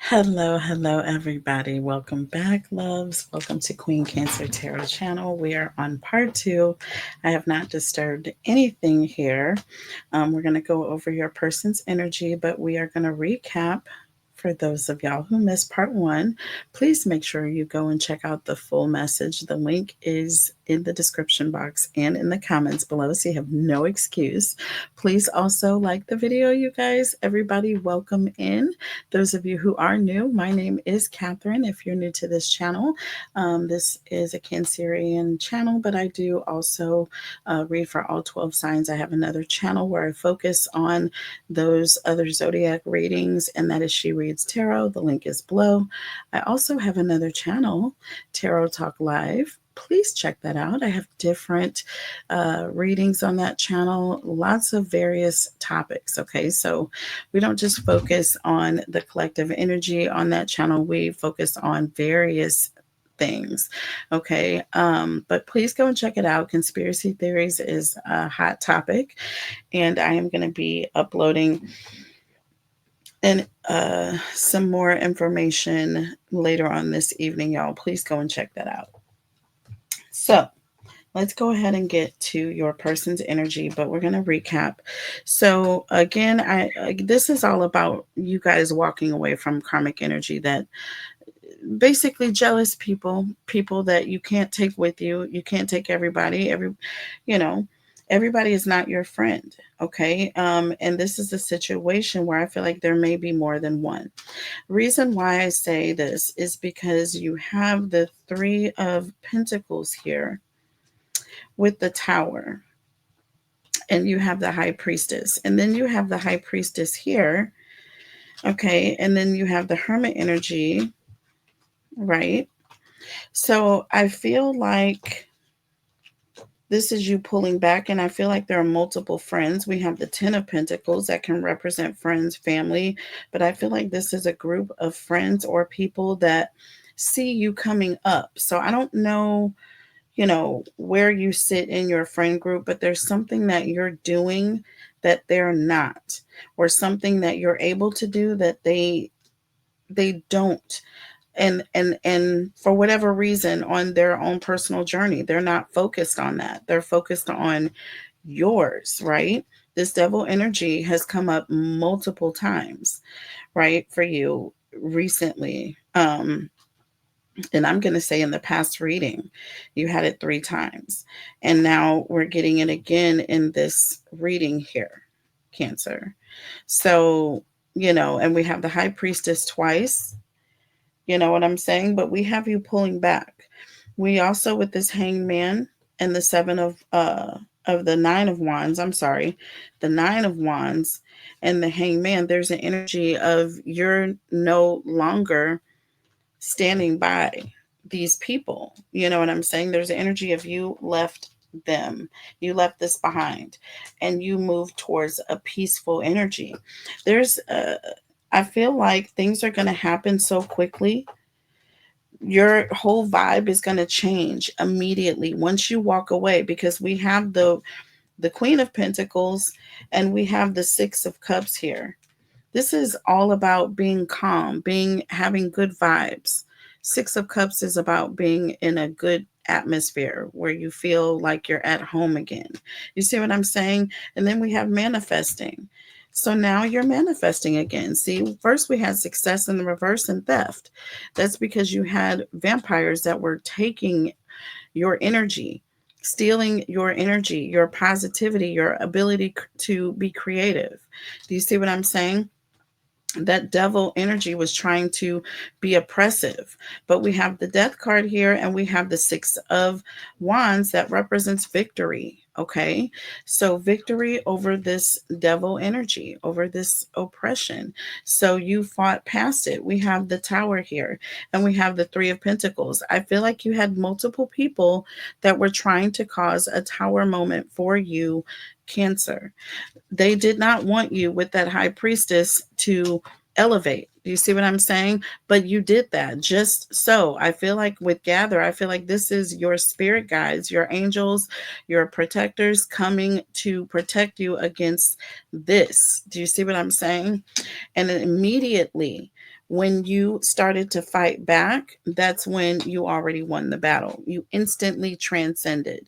Hello, everybody. Welcome back, loves. Welcome to Queen Cancer Tarot channel. We are on part two. I have not disturbed anything here. We're going to go over your person's energy, but we are going to recap. For those of y'all who missed part one, please make sure you go and check out the full message. The link is in the description box and in the comments below, so you have no excuse. Please also like the video, you guys. Everybody, welcome in. Those of you who are new, my name is Catherine. If you're new to this channel, this is a Cancerian channel, but I do also read for all 12 signs. I have another channel where I focus on those other zodiac readings, and that is She Reads Tarot. The link is below. I also have another channel, Tarot Talk Live. Please check that out. I have different readings on that channel, lots of various topics. Okay, so we don't just focus on the collective energy on that channel, we focus on various things. Okay, but please go and check it out. Conspiracy theories is a hot topic, and I am going to be uploading and some more information later on this evening, y'all. Please go and check that out. So let's go ahead and get to your person's energy, but we're going to recap. So again, this is all about you guys walking away from karmic energy, that basically jealous people that you can't take with you. You can't take everybody. You know, everybody is not your friend. Okay. And this is a situation where I feel like there may be more than one. Reason why I say this is because you have the Three of Pentacles here with the Tower, and you have the High Priestess, and then you have the High Priestess here. Okay. And then you have the Hermit energy, right? So I feel like this is you pulling back, and I feel like there are multiple friends. We have the Ten of Pentacles that can represent friends, family, but I feel like this is a group of friends or people that see you coming up. So I don't know, where you sit in your friend group, but there's something that you're doing that they're not, or something that you're able to do that they don't. And for whatever reason, on their own personal journey, they're not focused on that. They're focused on yours, right? This devil energy has come up multiple times, right, for you recently. And I'm going to say in the past reading, you had it 3 times. And now we're getting it again in this reading here, Cancer. So, and we have the High Priestess twice. You know what I'm saying? But we have you pulling back. We also, with this Hangman and the of the Nine of Wands, I'm sorry, the Nine of Wands and the Hangman, there's an energy of you're no longer standing by these people. You know what I'm saying? There's an energy of you left them. You left this behind and you move towards a peaceful energy. I feel like things are going to happen so quickly. Your whole vibe is going to change immediately once you walk away, because we have the Queen of Pentacles and we have the Six of Cups here. This is all about being calm, having good vibes. Six of Cups is about being in a good atmosphere where you feel like you're at home again. You see what I'm saying? And then we have manifesting. So now you're manifesting again. See, first we had success in the reverse and theft. That's because you had vampires that were taking your energy, stealing your energy, your positivity, your ability to be creative. Do you see what I'm saying? That devil energy was trying to be oppressive. But we have the Death card here, and we have the Six of Wands that represents victory. Okay, so victory over this devil energy, over this oppression. So you fought past it. We have the Tower here, and we have the Three of Pentacles. I feel like you had multiple people that were trying to cause a Tower moment for you, Cancer. They did not want you with that High Priestess to elevate. Do you see what I'm saying? But you did that just so. I feel like with Gather, I feel like this is your spirit guides, your angels, your protectors coming to protect you against this. Do you see what I'm saying? And then immediately, when you started to fight back, that's when you already won the battle. You instantly transcended.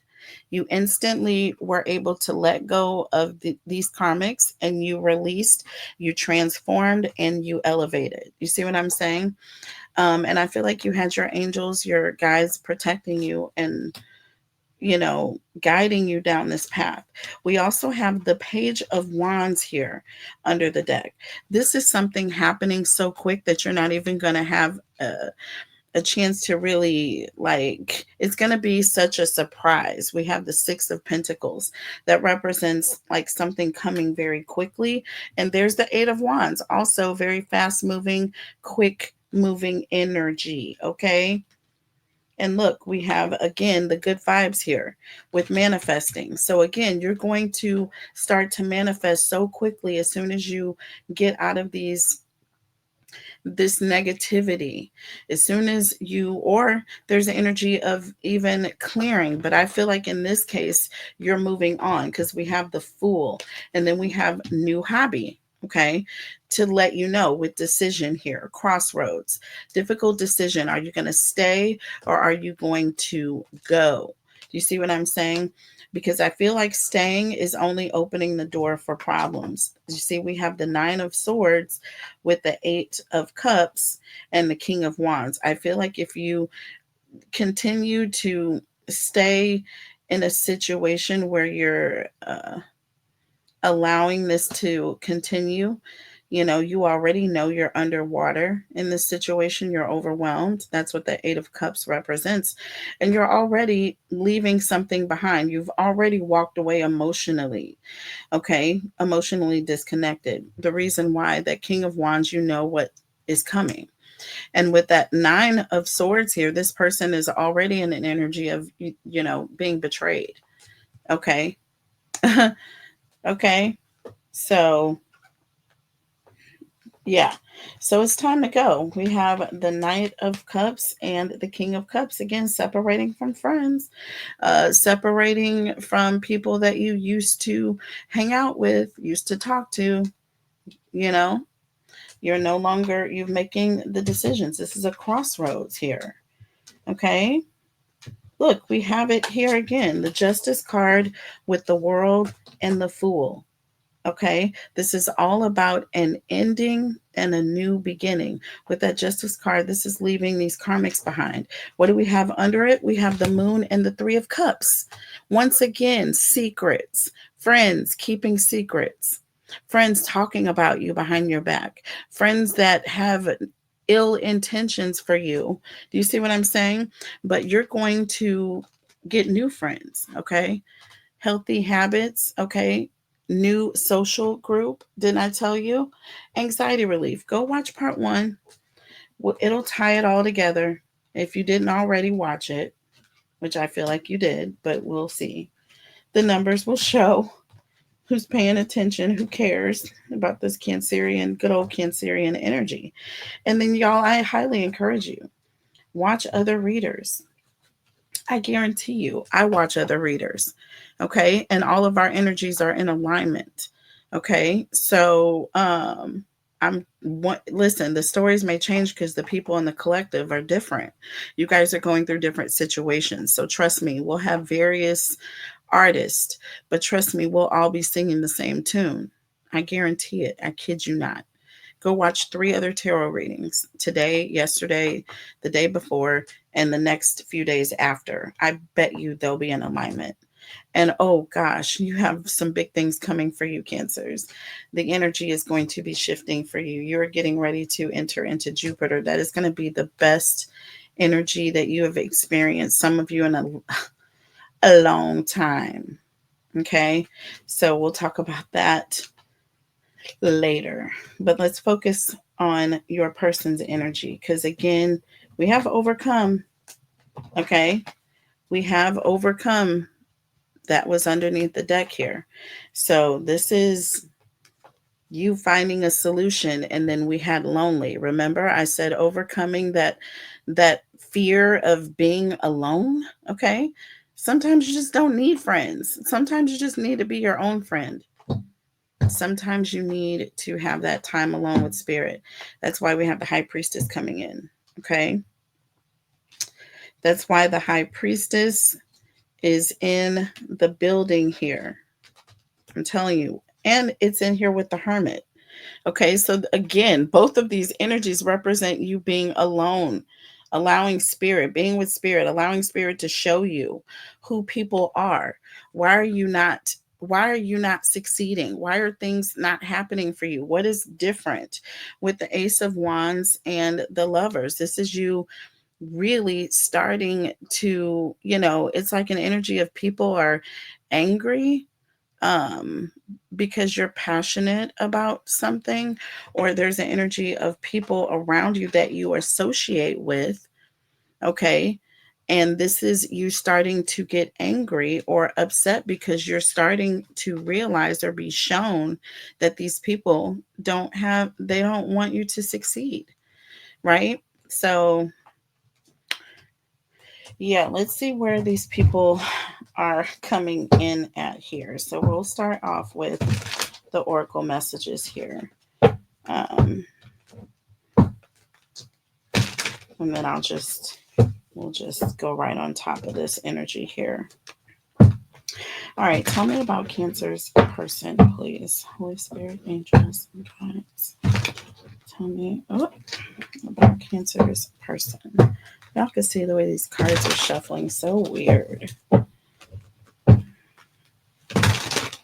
You instantly were able to let go of these karmics, and you released, you transformed, and you elevated. You see what I'm saying? And I feel like you had your angels, your guides protecting you and, guiding you down this path. We also have the Page of Wands here under the deck. This is something happening so quick that you're not even going to have a chance to really, like, it's going to be such a surprise. We have the 6 of Pentacles that represents like something coming very quickly, and there's the 8 of Wands, also very fast moving, quick moving energy. Okay. And look, we have again the good vibes here with manifesting. So, again, you're going to start to manifest so quickly as soon as you get out of this negativity. As soon as you, or there's an energy of even clearing, but I feel like in this case you're moving on, because we have the Fool, and then we have new hobby. Okay, to let you know, with decision here, crossroads, difficult decision. Are you going to stay, or are you going to go? Do you see what I'm saying? Because I feel like staying is only opening the door for problems. You see, we have the 9 of Swords with the 8 of Cups and the King of Wands. I feel like if you continue to stay in a situation where you're allowing this to continue, you already know you're underwater in this situation. You're overwhelmed. That's what the 8 of Cups represents. And you're already leaving something behind. You've already walked away emotionally. Okay. Emotionally disconnected. The reason why that King of Wands, you know what is coming. And with that 9 of Swords here, this person is already in an energy of, being betrayed. Okay. Okay. So, yeah. So it's time to go. We have the Knight of Cups and the King of Cups, again, separating from friends, separating from people that you used to hang out with, used to talk to. You know, you're no longer, you're making the decisions. This is a crossroads here. Okay. Look, we have it here again, the Justice card with the World and the Fool. Okay, this is all about an ending and a new beginning. With that Justice card, this is leaving these karmics behind. What do we have under it? We have the Moon and the 3 of Cups. Once again, secrets, friends keeping secrets, friends talking about you behind your back, friends that have ill intentions for you. Do you see what I'm saying? But you're going to get new friends. Okay, healthy habits. Okay, new social group. Didn't I tell you? Anxiety relief. Go watch part 1. It'll tie it all together if you didn't already watch it, which I feel like you did, but we'll see. The numbers will show who's paying attention, who cares about this Cancerian, good old Cancerian energy. And then, y'all, I highly encourage you, watch other readers. I guarantee you, I watch other readers. Okay. And all of our energies are in alignment. Okay. So, listen, the stories may change because the people in the collective are different. You guys are going through different situations. So, trust me, we'll have various artists, but trust me, we'll all be singing the same tune. I guarantee it. I kid you not. Go watch 3 other tarot readings today, yesterday, the day before, and the next few days after. I bet you they'll be in alignment. And oh gosh, you have some big things coming for you, Cancers. The energy is going to be shifting for you. You're getting ready to enter into Jupiter. That is going to be the best energy that you have experienced, some of you, in a long time. Okay, so we'll talk about that later. But let's focus on your person's energy, because again, we have overcome. Okay, we have overcome. That was underneath the deck here. So this is you finding a solution, and then we had lonely. Remember I said overcoming that fear of being alone. Okay, sometimes you just don't need friends. Sometimes you just need to be your own friend. Sometimes you need to have that time alone with spirit. That's why we have the high priestess coming in. Okay, that's why the high priestess is in the building here. I'm telling you. And it's in here with the hermit. Okay, so again, both of these energies represent you being alone, allowing spirit, being with spirit, allowing spirit to show you who people are. Why are you not why are you not succeeding? Why are things not happening for you? What is different with the Ace of Wands and the Lovers? This is you really starting to, it's like an energy of people are angry, um because you're passionate about something, or there's an energy of people around you that you associate with. Okay, and this is you starting to get angry or upset because you're starting to realize or be shown that these people they don't want you to succeed, right? So yeah, let's see where these people are coming in at here. So we'll start off with the oracle messages here. Um, and then we'll just go right on top of this energy here. All right, tell me about Cancer's person, please. Holy Spirit, angels, and guides. Tell me about Cancer's person. Y'all can see the way these cards are shuffling. So weird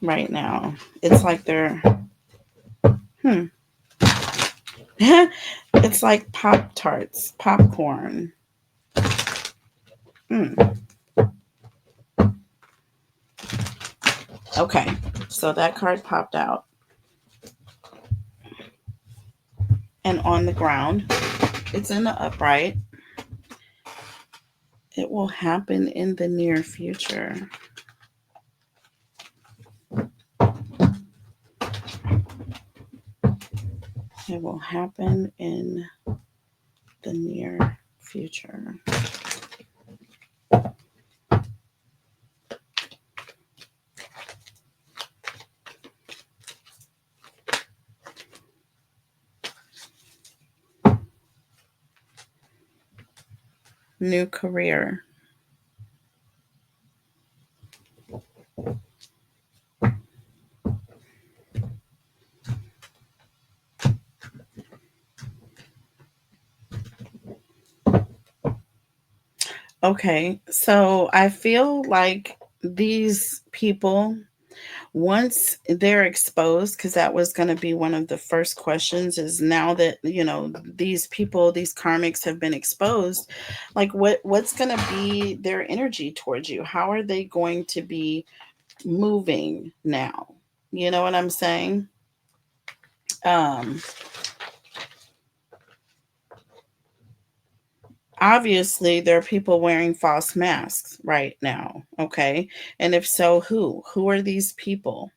right now. It's like they're, it's like Pop Tarts, popcorn. Hmm. Okay, so that card popped out. And on the ground, it's in the upright. It will happen in the near future. It will happen in the near future. New career. Okay, so I feel like these people, once they're exposed, because that was going to be one of the first questions, is now that these people, these karmics have been exposed, like what's going to be their energy towards you? How are they going to be moving now? You know what I'm saying? um Obviously there are people wearing false masks right now. Okay, and if so, who are these people?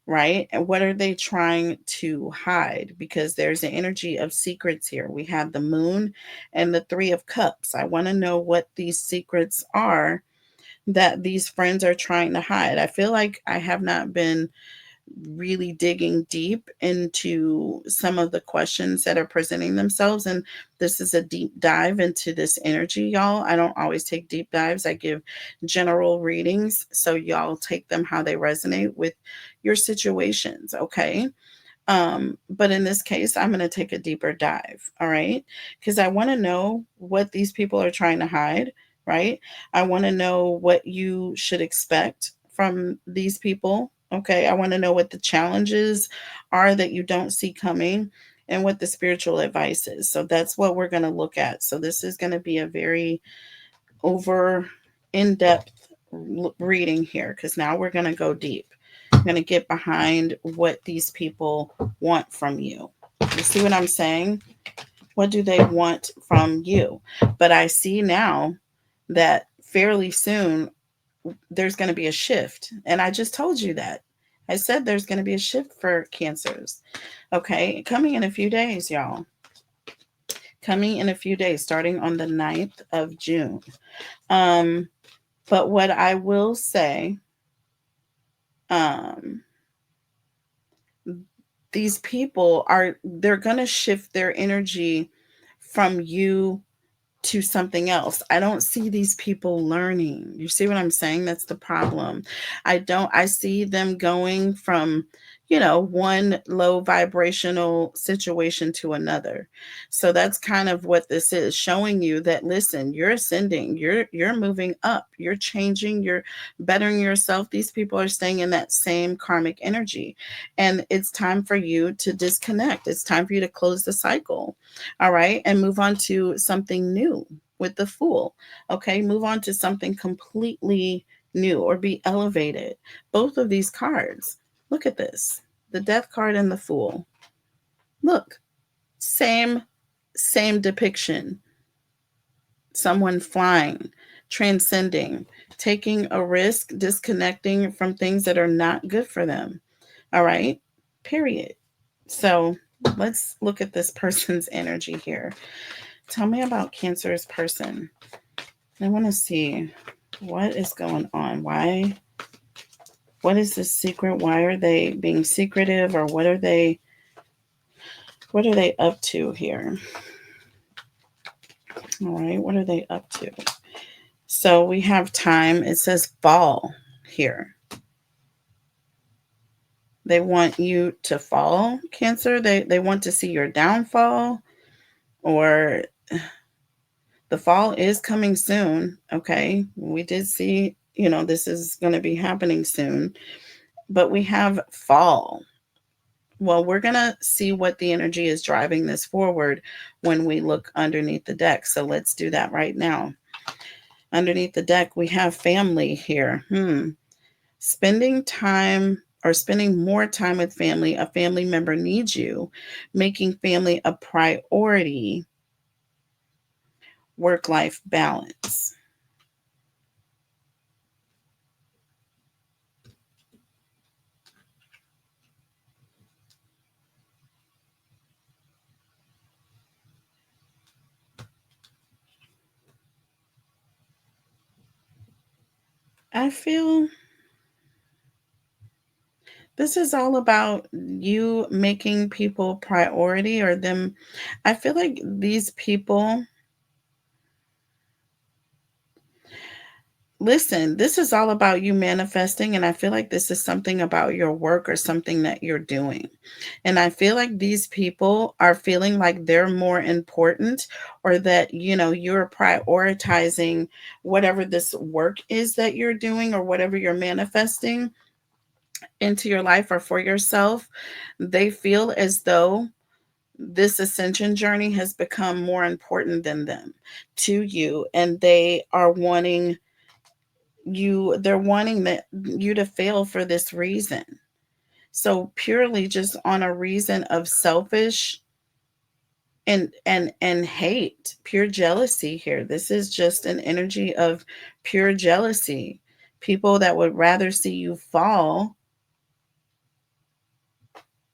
Right, and what are they trying to hide? Because there's an energy of secrets here. We have the moon and the 3 of Cups. I want to know what these secrets are that these friends are trying to hide. I feel like I have not been really digging deep into some of the questions that are presenting themselves. And this is a deep dive into this energy, y'all. I don't always take deep dives, I give general readings. So, y'all take them how they resonate with your situations, okay? But in this case, I'm going to take a deeper dive, all right? Because I want to know what these people are trying to hide, right? I want to know what you should expect from these people, okay? I want to know what the challenges are that you don't see coming and what the spiritual advice is. So that's what we're going to look at. So this is going to be a very over in depth reading here because now we're going to go deep. I'm going to get behind what these people want from you. You see what I'm saying? What do they want from you? But I see now that fairly soon there's going to be a shift. And I just told you that. I said there's going to be a shift for Cancers. Okay, coming in a few days, y'all. Coming in a few days, starting on the 9th of June. But what I will say, um, these people they're going to shift their energy from you to something else. I don't see these people learning. You see what I'm saying? That's the problem. I see them going from, one low vibrational situation to another. So that's kind of what this is, showing you that, listen, you're ascending, you're moving up, you're changing, you're bettering yourself. These people are staying in that same karmic energy. And it's time for you to disconnect. It's time for you to close the cycle. All right. And move on to something new with the Fool. Okay. Move on to something completely new or be elevated. Both of these cards. Look at this. The Death card and the Fool. Look. Same depiction. Someone flying, transcending, taking a risk, disconnecting from things that are not good for them. All right. Period. So let's look at this person's energy here. Tell me about Cancer's person. I want to see what is going on. Why? What is this secret? Why are they being secretive, or what are they up to here? All right, what are they up to? So we have time. It says fall here. They want you to fall, Cancer. They want to see your downfall, or the fall is coming soon. Okay. We did see, this is going to be happening soon, but we have fall. Well, we're going to see what the energy is driving this forward when we look underneath the deck. So let's do that right now. Underneath the deck, we have family here. Spending time or spending more time with family. A family member needs you. Making family a priority. Work-life balance. I feel this is all about you making people priority, or them. I feel like these people, listen, this is all about you manifesting. And I feel like this is something about your work or something that you're doing. And I feel like these people are feeling like they're more important, or that, you're prioritizing whatever this work is that you're doing, or whatever you're manifesting into your life or for yourself. They feel as though this ascension journey has become more important than them to you, and they are wanting they're wanting that you to fail for this reason. So purely just on a reason of selfish and hate, pure jealousy here. This is just an energy of pure jealousy. People that would rather see you fall,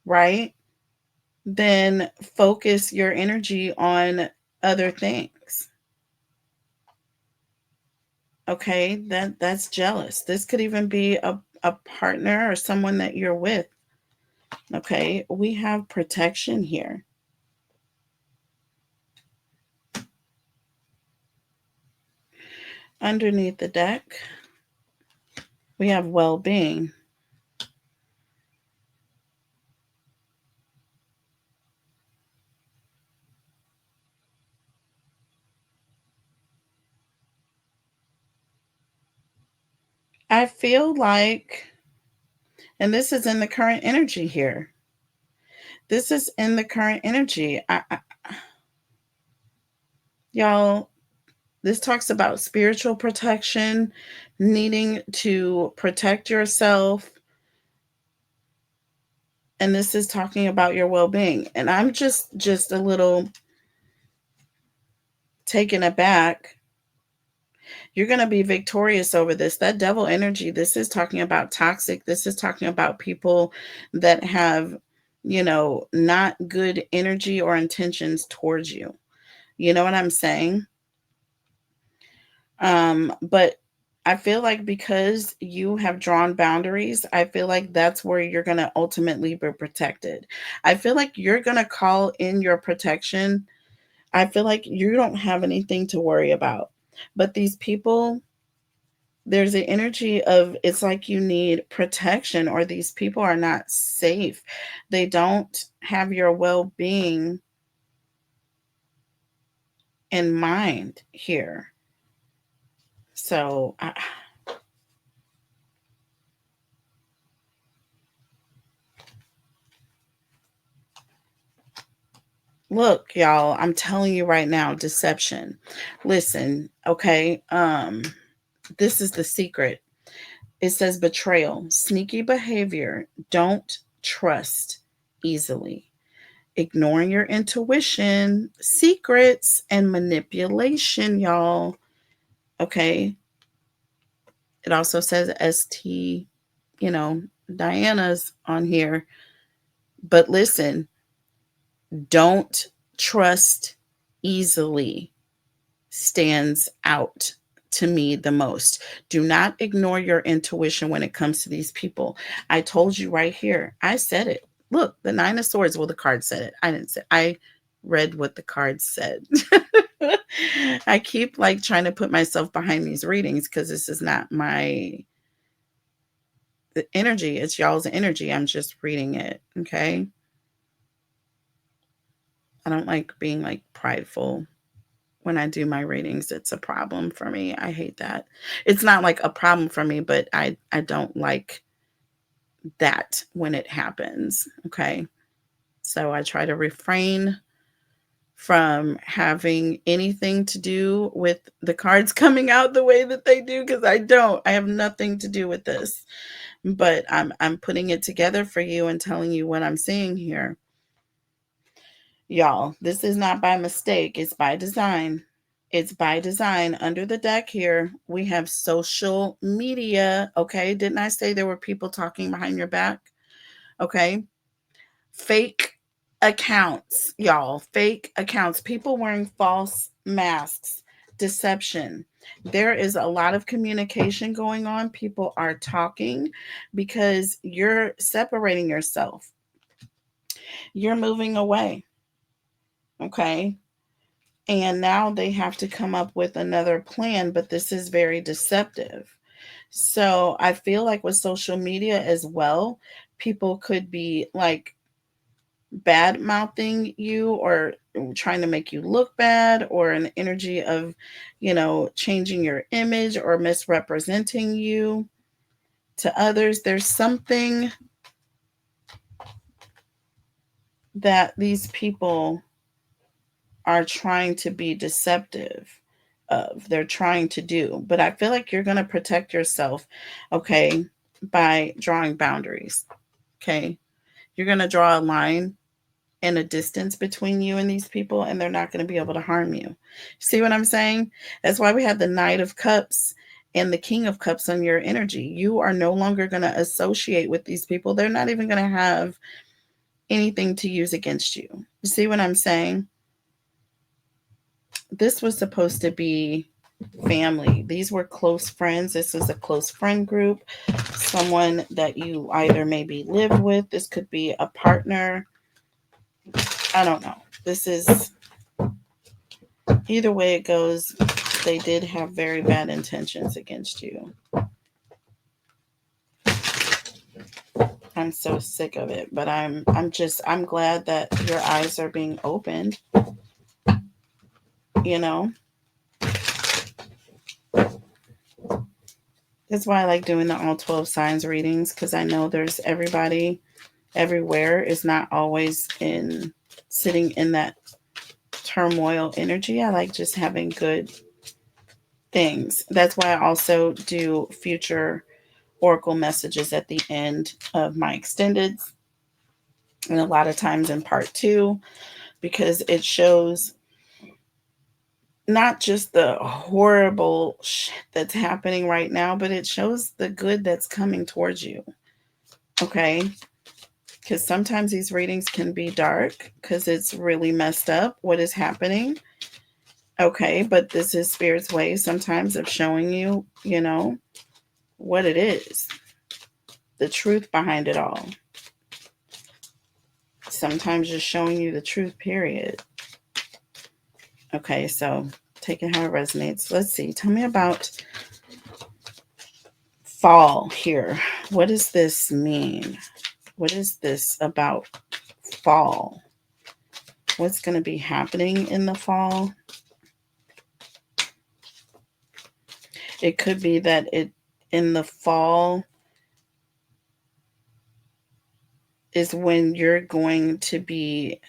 right? Than focus your energy on other things. Okay, that's jealous. This could even be a partner or someone that you're with. Okay, we have protection here. Underneath the deck, we have well-being. I feel like, and this is in the current energy here. This is in the current energy. Y'all, this talks about spiritual protection, needing to protect yourself. And this is talking about your well-being. And I'm just a little taken aback You're going to be victorious over this. That devil energy, this is talking about toxic. This is talking about people that have, not good energy or intentions towards you. You know what I'm saying? But I feel like because you have drawn boundaries, I feel like that's where you're going to ultimately be protected. I feel like you're going to call in your protection. I feel like you don't have anything to worry about. But these people, there's an energy of it's like you need protection, or these people are not safe. They don't have your well being in mind here. So, look, y'all, I'm telling you right now, deception. Listen, okay? This is the secret. It says betrayal, sneaky behavior, don't trust easily, ignoring your intuition, secrets, and manipulation, y'all. Okay. It also says ST, you know, Diana's on here. But listen, don't trust easily stands out to me the most. Do not ignore your intuition when it comes to these people. I told you right here. I said it. Look, the Nine of Swords. Well, the card said it. I didn't say. I read what the card said. I keep like trying to put myself behind these readings because this is not my energy. It's y'all's energy. I'm just reading it. Okay. I don't like being like prideful when I do my readings. It's a problem for me. I hate that. It's not like a problem for me, but I don't like that when it happens. Okay. So I try to refrain from having anything to do with the cards coming out the way that they do, because I don't. I have nothing to do with this. But I'm putting it together for you and telling you what I'm seeing here. Y'all, this is not by mistake. It's by design. It's by design. Under the deck here, we have social media. Okay. Didn't I say there were people talking behind your back? Okay. Fake accounts, y'all. Fake accounts. People wearing false masks. Deception. There is a lot of communication going on. People are talking because you're separating yourself. You're moving away. Okay. And now they have to come up with another plan, but this is very deceptive. So I feel like with social media as well, people could be like bad mouthing you or trying to make you look bad, or an energy of, changing your image or misrepresenting you to others. There's something that these people are trying to be deceptive of. They're trying to do. But I feel like you're going to protect yourself, okay, by drawing boundaries. Okay. You're going to draw a line and a distance between you and these people, and they're not going to be able to harm you. See what I'm saying? That's why we have the Knight of Cups and the King of Cups on your energy. You are no longer going to associate with these people. They're not even going to have anything to use against you. You see what I'm saying? This was supposed to be family. These were close friends. This is a close friend group. Someone that you either maybe live with. This could be a partner. I don't know. This is, either way it goes, they did have very bad intentions against you. I'm so sick of it, but I'm glad that your eyes are being opened, you know? That's why I like doing the all 12 signs readings, because I know there's everybody everywhere is not always in sitting in that turmoil energy. I like just having good things. That's why I also do future oracle messages at the end of my extendeds, and a lot of times in part 2, because it shows not just the horrible shit that's happening right now, but it shows the good that's coming towards you. Okay? Because sometimes these readings can be dark because it's really messed up what is happening. Okay, but this is Spirit's way sometimes of showing you, what it is, the truth behind it all. Sometimes just showing you the truth, period. Okay, so take it how it resonates. Let's see. Tell me about fall here. What does this mean? What is this about fall? What's going to be happening in the fall? It could be that in the fall is when you're going to be,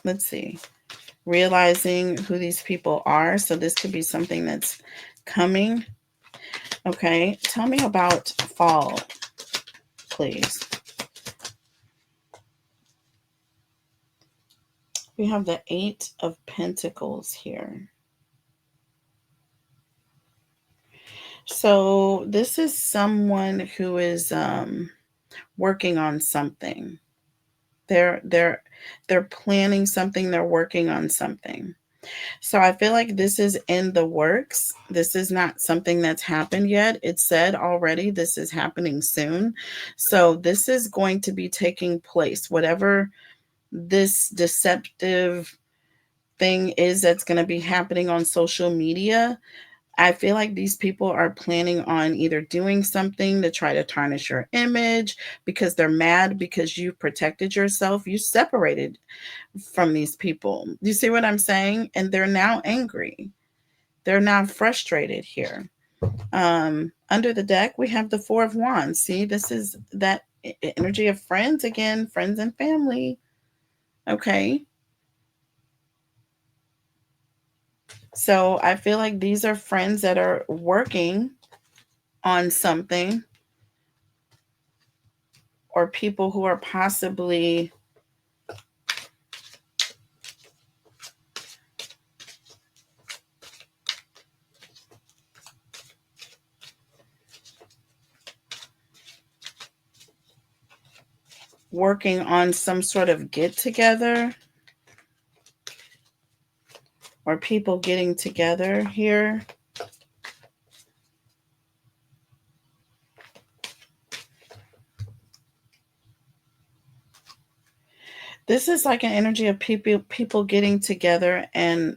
let's see, realizing who these people are. So this could be something that's coming. Okay, tell me about fall, please. We have the 8 of Pentacles here. So this is someone who is working on something. They're planning something, they're working on something. So I feel like this is in the works. This is not something that's happened yet. It said already this is happening soon. So this is going to be taking place. Whatever this deceptive thing is that's going to be happening on social media, I feel like these people are planning on either doing something to try to tarnish your image because they're mad because you protected yourself. You separated from these people. You see what I'm saying? And they're now angry. They're now frustrated here. Under the deck, we have the Four of Wands. See, this is that energy of friends again, friends and family. Okay. So I feel like these are friends that are working on something, or people who are possibly working on some sort of get together, or people getting together here. This is like an energy of people getting together and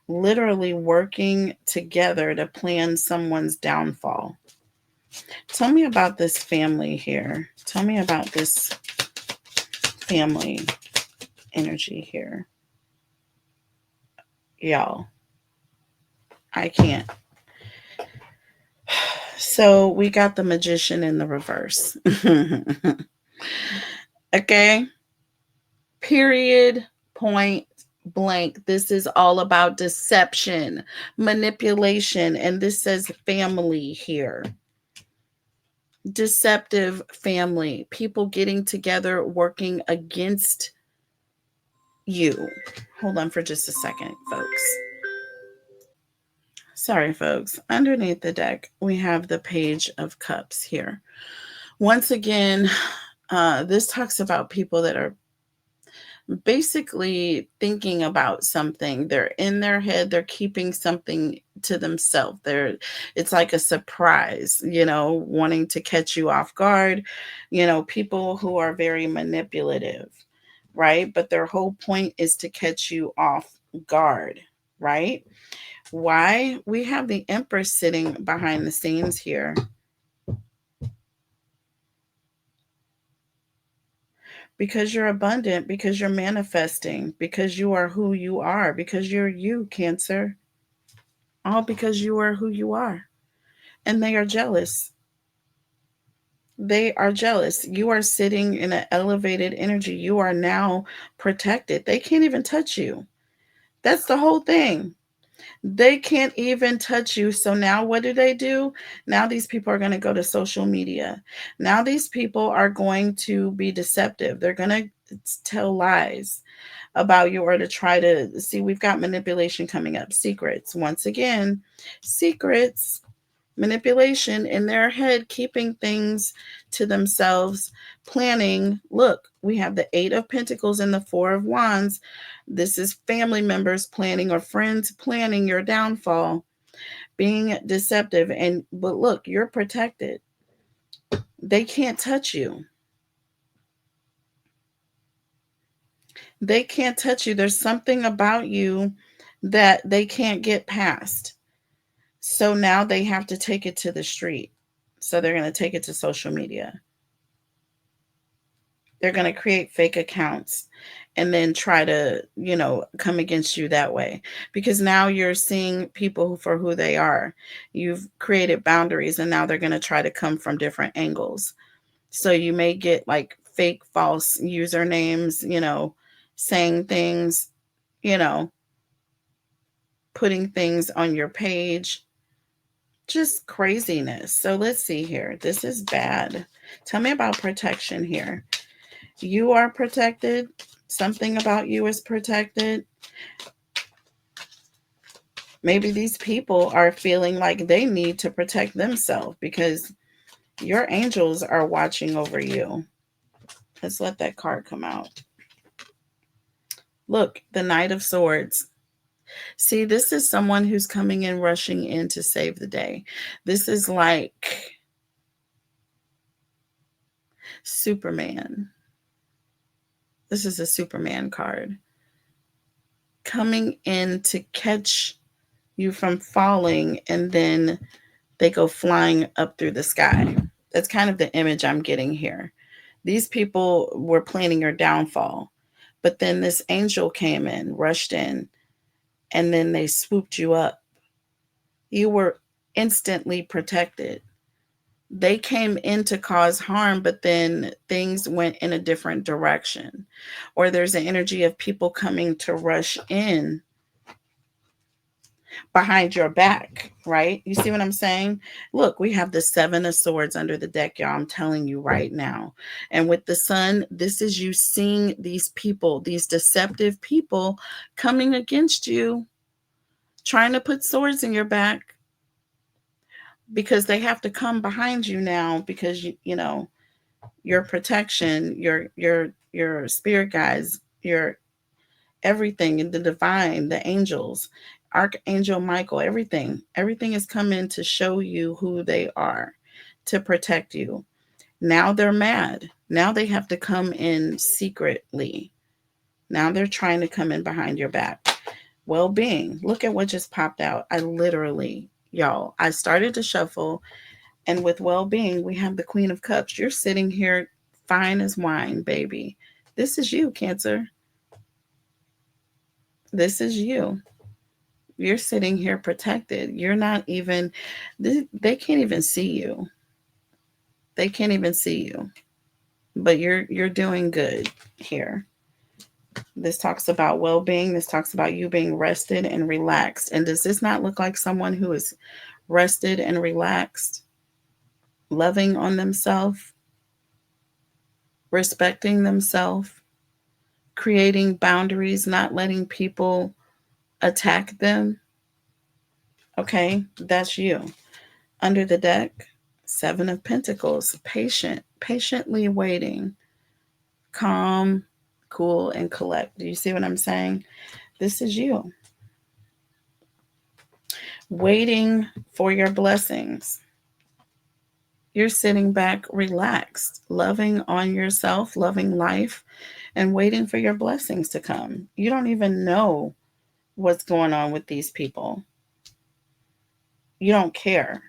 literally working together to plan someone's downfall. Tell me about this family here. Tell me about this family energy here. Y'all, I can't. So we got the Magician in the reverse. Okay. Period. Point blank. This is all about deception, manipulation, and this says family here. Deceptive family, people getting together, working against you. Hold on for just a second, folks. Sorry, folks. Underneath the deck, we have the Page of Cups here. Once again, this talks about people that are basically thinking about something. They're in their head, they're keeping something to themselves. It's like a surprise, wanting to catch you off guard. People who are very manipulative, right? But their whole point is to catch you off guard, right? Why? We have the Empress sitting behind the scenes here. Because you're abundant, because you're manifesting, because you are who you are, because you're you, Cancer. All because you are who you are. And they are jealous. They are jealous. You are sitting in an elevated energy. You are now protected. They can't even touch you. That's the whole thing. They can't even touch you. So now what do? Now these people are going to go to social media. Now these people are going to be deceptive. They're going to tell lies. about you, or to try to see. We've got manipulation coming up. Secrets. Once again, secrets, manipulation in their head, keeping things to themselves, planning. Look, we have the Eight of Pentacles and the Four of Wands. This is family members planning or friends planning your downfall, being deceptive. But look, you're protected. They can't touch you. They can't touch you. There's something about you that they can't get past. So now they have to take it to the street. So they're going to take it to social media. They're going to create fake accounts and then try to, come against you that way. Because now you're seeing people for who they are. You've created boundaries, and now they're going to try to come from different angles. So you may get like fake, false usernames, saying things, you know, putting things on your page. Just craziness. So let's see here. This is bad. Tell me about protection here. You are protected. Something about you is protected. Maybe these people are feeling like they need to protect themselves because your angels are watching over you. Let's let that card come out. Look, the Knight of Swords. See, this is someone who's coming in, rushing in to save the day. This is like Superman. This is a Superman card. Coming in to catch you from falling, and then they go flying up through the sky. That's kind of the image I'm getting here. These people were planning your downfall, but then this angel came in, rushed in, and then they swooped you up. You were instantly protected. They came in to cause harm, but then things went in a different direction. Or there's an energy of people coming to rush in behind your back, right? You see what I'm saying? Look, we have the Seven of Swords under the deck, y'all. I'm telling you right now. And with the Sun, this is you seeing these people, these deceptive people coming against you, trying to put swords in your back, because they have to come behind you now because your protection, your spirit guides, your everything, and the divine, the angels, Archangel Michael, everything is coming to show you who they are, to protect you. Now they're mad. Now they have to come in secretly. Now they're trying to come in behind your back. Well-being. Look at what just popped out. Y'all, I started to shuffle, and with well-being, we have the Queen of Cups. You're sitting here fine as wine, baby. This is you, Cancer. This is you. You're sitting here protected. You're not even, they can't even see you. They can't even see you. But you're doing good here. This talks about well-being. This talks about you being rested and relaxed. And does this not look like someone who is rested and relaxed, loving on themselves, respecting themselves, creating boundaries, not letting people attack them? Okay, that's you. Under the deck, Seven of Pentacles, patiently waiting, calm, cool, and collect. Do you see what I'm saying? This is you. Waiting for your blessings. You're sitting back relaxed, loving on yourself, loving life, and waiting for your blessings to come. You don't even know what's going on with these people. You don't care.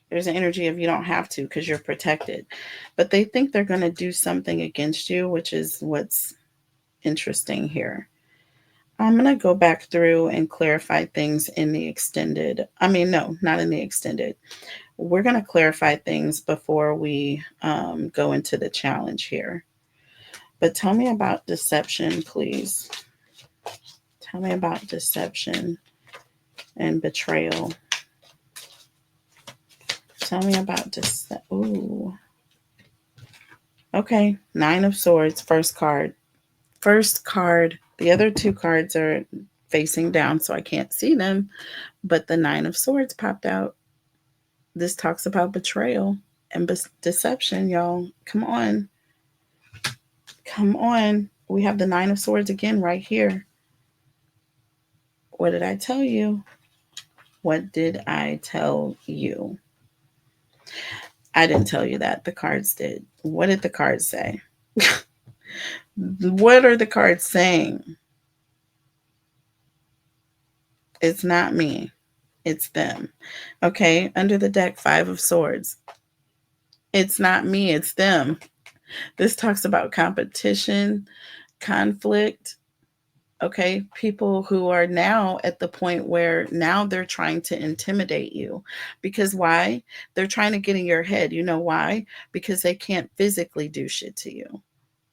There's an energy of you don't have to because you're protected. But they think they're going to do something against you, which is what's interesting here. I'm going to go back through and clarify things in the extended. No, not in the extended. We're going to clarify things before we go into the challenge here. But tell me about deception, please. Tell me about deception and betrayal. Tell me about deception. Ooh. Okay, Nine of Swords, first card. first card, the other two cards are facing down, so I can't see them, but the Nine of Swords popped out. This talks about betrayal and deception, y'all. Come on. Come on. We have the Nine of Swords again right here. What did I tell you? What did I tell you? I didn't tell you that. The cards did. What did the cards say? What are the cards saying? It's not me. It's them. Okay. Under the deck, Five of Swords. It's not me. It's them. This talks about competition, conflict. Okay. People who are now at the point where now they're trying to intimidate you. Because why? They're trying to get in your head. You know why? Because they can't physically do shit to you.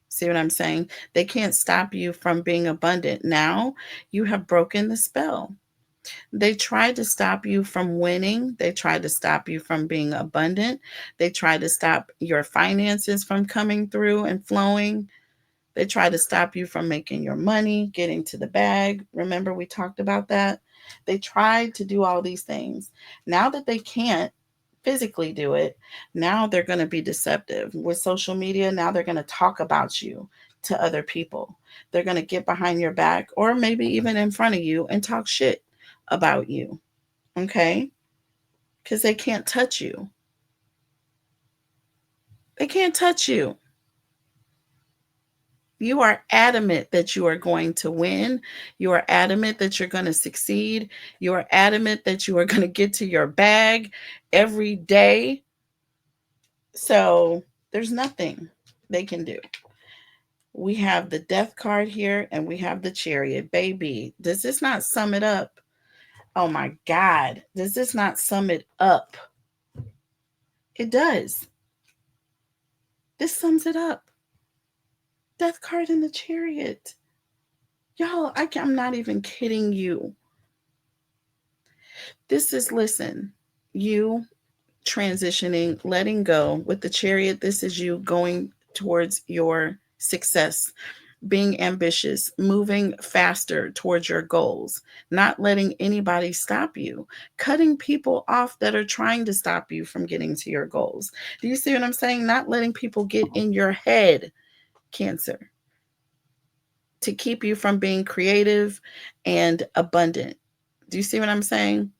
See what I'm saying? They can't stop you from being abundant. Now you have broken the spell. They tried to stop you from winning. They tried to stop you from being abundant. They tried to stop your finances from coming through and flowing. They try to stop you from making your money, getting to the bag. Remember, we talked about that? They tried to do all these things. Now that they can't physically do it, now they're going to be deceptive. With social media, now they're going to talk about you to other people. They're going to get behind your back or maybe even in front of you and talk shit about you. Okay? Because they can't touch you. They can't touch you. You are adamant that you are going to win. You are adamant that you're going to succeed. You are adamant that you are going to get to your bag every day. So there's nothing they can do. We have the Death card here and we have the Chariot. Baby, does this not sum it up? Oh my God. Does this not sum it up? It does. This sums it up. Death card in the Chariot. Y'all, I'm not even kidding you. This is, listen, you transitioning, letting go with the Chariot. This is you going towards your success, being ambitious, moving faster towards your goals, not letting anybody stop you, cutting people off that are trying to stop you from getting to your goals. Do you see what I'm saying? Not letting people get in your head, Cancer, to keep you from being creative and abundant. Do you see what I'm saying?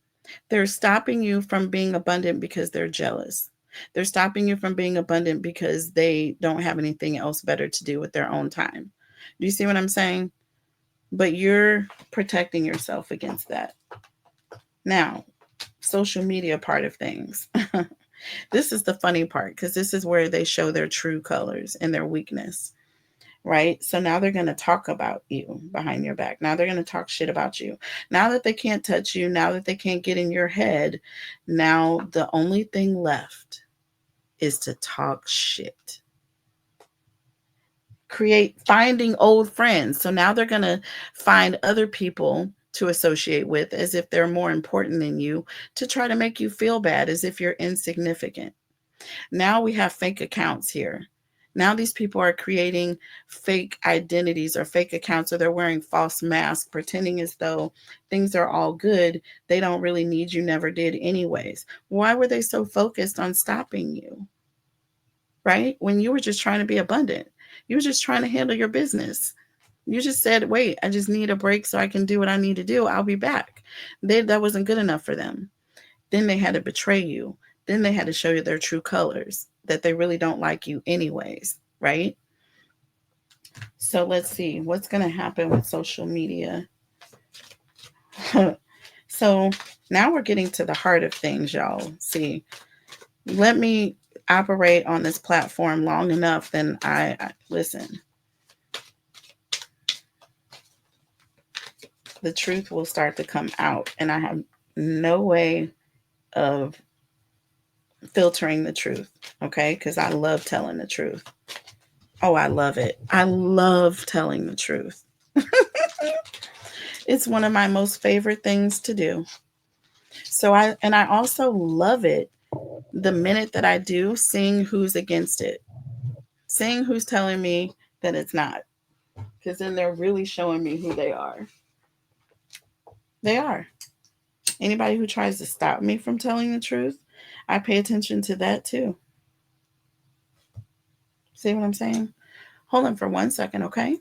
They're stopping you from being abundant because they're jealous. They're stopping you from being abundant because they don't have anything else better to do with their own time. Do you see what I'm saying? But you're protecting yourself against that. Now, social media part of things. This is the funny part because this is where they show their true colors and their weakness. Right? So now they're going to talk about you behind your back. Now they're going to talk shit about you. Now that they can't touch you, now that they can't get in your head, now the only thing left is to talk shit. Finding old friends. So now they're going to find other people to associate with as if they're more important than you, to try to make you feel bad as if you're insignificant. Now we have fake accounts here. Now these people are creating fake identities or fake accounts, or they're wearing false masks, pretending as though things are all good. They don't really need you, never did anyways. Why were they so focused on stopping you? Right? When you were just trying to be abundant. You were just trying to handle your business. You just said, wait, I just need a break so I can do what I need to do. I'll be back. That wasn't good enough for them. Then they had to betray you. Then they had to show you their true colors, that they really don't like you anyways, right? So let's see what's going to happen with social media. So now we're getting to the heart of things, y'all. See, let me operate on this platform long enough, then I listen. The truth will start to come out, and I have no way of filtering the truth, okay? Because I love telling the truth. Oh, I love it. I love telling the truth. It's one of my most favorite things to do. So I also love it the minute that I do, seeing who's against it, seeing who's telling me that it's not. because then they're really showing me who they are. They are. Anybody who tries to stop me from telling the truth, I pay attention to that too. See what I'm saying? Hold on for 1 second, okay?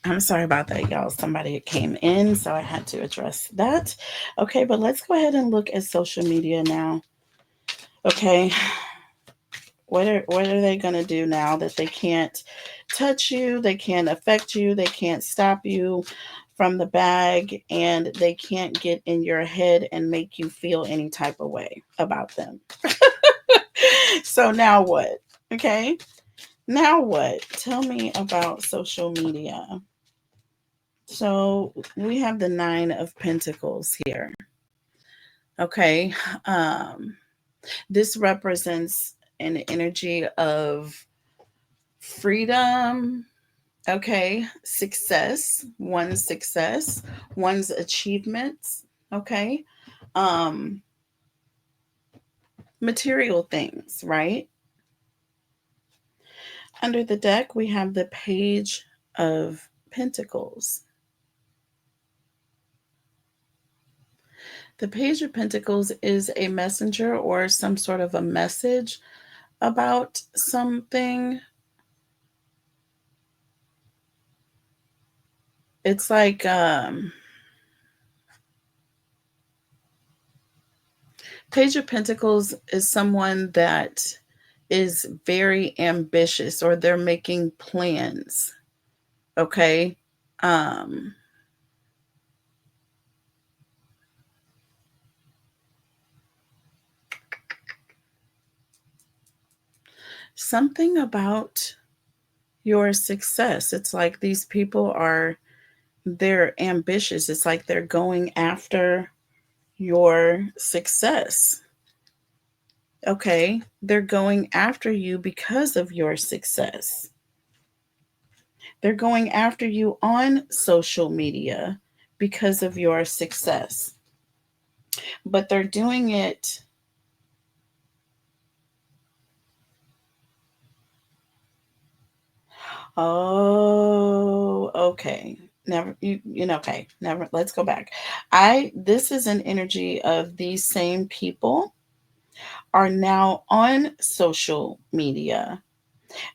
I'm sorry about that, y'all. Somebody came in, so I had to address that. Okay, but let's go ahead and look at social media now. Okay, what are they gonna do now that they can't touch you, they can't affect you, they can't stop you from the bag, and they can't get in your head and make you feel any type of way about them. So now what? Okay, now what? Tell me about social media. So we have the Nine of Pentacles here. Okay. Um, this represents an energy of freedom, okay, success, one's achievements, okay, um, material things, right? Under the deck, we have the Page of Pentacles. The Page of Pentacles is a messenger or some sort of a message about something. It's like Page of Pentacles is someone that is very ambitious, or they're making plans. Okay. Um Something about your success. It's like these people are, they're ambitious. It's like they're going after your success. Okay. They're going after you because of your success. They're going after you on social media because of your success. But they're doing it. Oh, okay. Never, you know, okay. Never, let's go back. This is an energy of these same people are now on social media.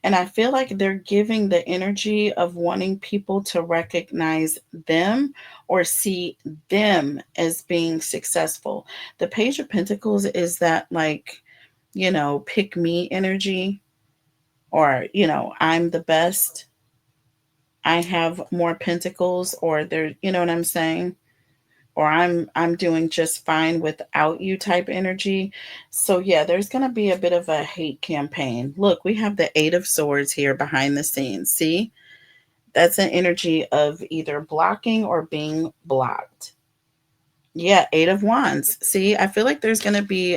And I feel like they're giving the energy of wanting people to recognize them or see them as being successful. The Page of Pentacles is that, like, pick me energy, or, I'm the best. I have more pentacles, or they're, you know what I'm saying? Or I'm doing just fine without you type energy. So yeah, there's going to be a bit of a hate campaign. Look, we have the 8 of Swords here behind the scenes. See? That's an energy of either blocking or being blocked. Yeah, 8 of Wands. See, I feel like there's going to be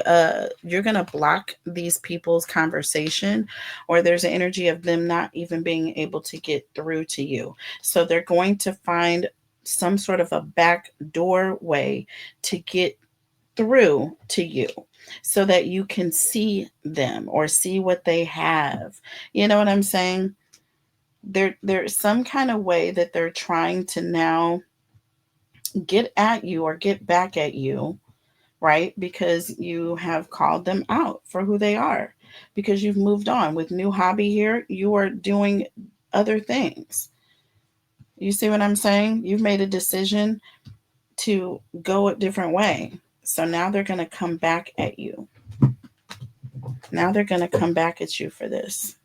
you're going to block these people's conversation, or there's an energy of them not even being able to get through to you. So they're going to find some sort of a back doorway to get through to you so that you can see them or see what they have. You know what I'm saying? There's some kind of way that they're trying to now get at you or get back at you, right? Because you have called them out for who they are, because you've moved on with new hobby here. You are doing other things. You see what I'm saying? You've made a decision to go a different way. So now they're going to come back at you. Now they're going to come back at you for this.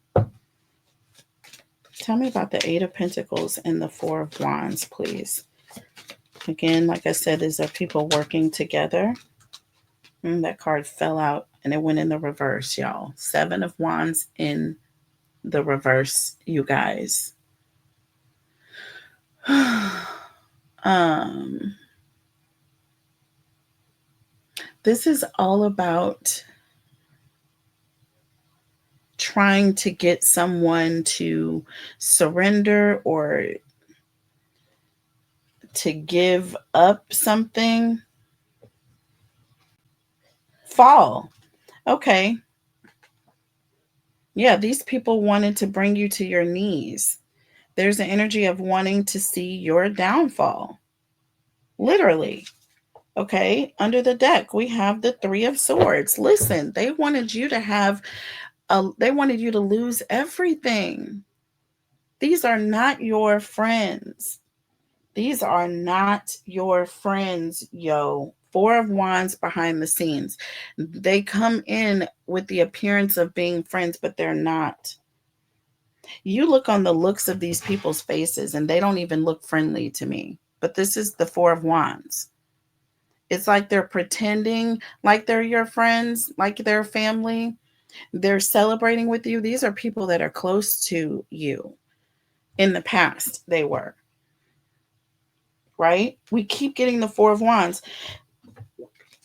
Tell me about the 8 of Pentacles and the 4 of Wands, please. Again, like I said, these are people working together. That card fell out and it went in the reverse, y'all. 7 of Wands in the reverse, you guys. um, this is all about trying to get someone to surrender or to give up something. Fall. Okay. Yeah, these people wanted to bring you to your knees. There's an energy of wanting to see your downfall. Literally. Okay. Under the deck, we have the Three of Swords. Listen, they wanted you to they wanted you to lose everything. These are not your friends. These are not your friends, yo. Four of Wands behind the scenes. They come in with the appearance of being friends, but they're not. You look on the looks of these people's faces, and they don't even look friendly to me. But this is the Four of Wands. It's like they're pretending like they're your friends, like they're family. They're celebrating with you. These are people that are close to you. In the past, they were, right? We keep getting the Four of Wands.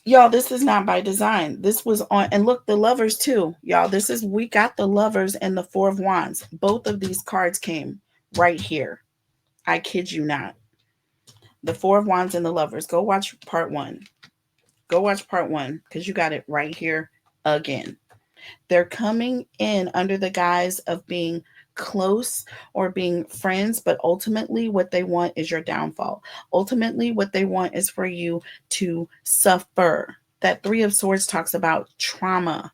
Y'all, this is not by design. This was on, and look, the lovers too. Y'all, we got the lovers and the Four of Wands. Both of these cards came right here. I kid you not. The Four of Wands and the lovers. Go watch part one. Go watch part one because you got it right here again. They're coming in under the guise of being close or being friends, but ultimately what they want is your downfall. Ultimately, what they want is for you to suffer. That Three of Swords talks about trauma,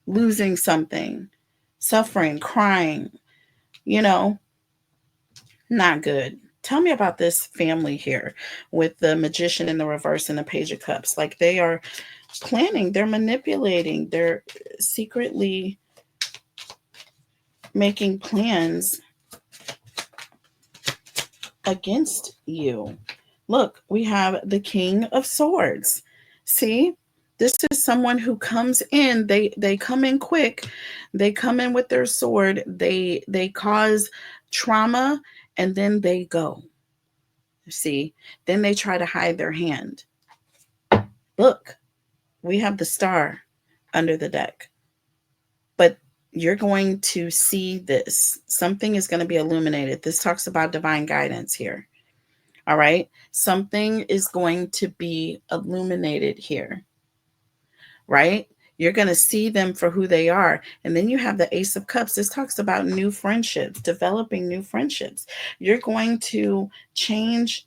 losing something, suffering, crying, you know, not good. Tell me about this family here with the Magician in the reverse and the Page of Cups. Like they are planning, they're manipulating, they're secretly making plans against you. Look, we have the King of Swords. See? This is someone who comes in, they come in quick. They come in with their sword. They cause trauma and then they go. See? Then they try to hide their hand. Look, we have the Star under the deck. But you're going to see this. Something is going to be illuminated. This talks about divine guidance here. All right. Something is going to be illuminated here. Right. You're going to see them for who they are. And then you have the Ace of Cups. This talks about new friendships, developing new friendships. You're going to change